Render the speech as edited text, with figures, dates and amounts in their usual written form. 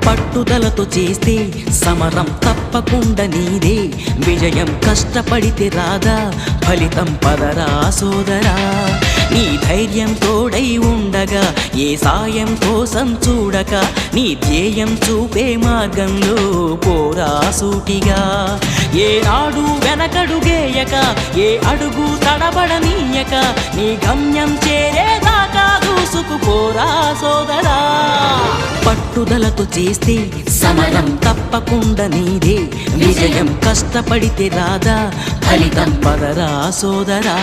పట్టుదలతో చేస్తే సమరం తప్పకుండా నీదే, విజయం కష్టపడితే రాదా ఫలితం పదరా సోదరా. నీ ధైర్యం తోడై ఉండగా ఏ సాయం కోసం చూడక, నీ ధ్యేయం చూపే మార్గంలో పోరా సూటిగా. ఏనాడు వెనకడుగేయక ఏ అడుగు తడబడనీయక, నీ గమ్యం చేరేదాకా దూసుకుపోరా సోదరా. పట్టుదలతో చేస్తే సమరం తప్పకుండా నీదే, విజయం కష్టపడితే రాదా ఫలితం పదరా సోదరా.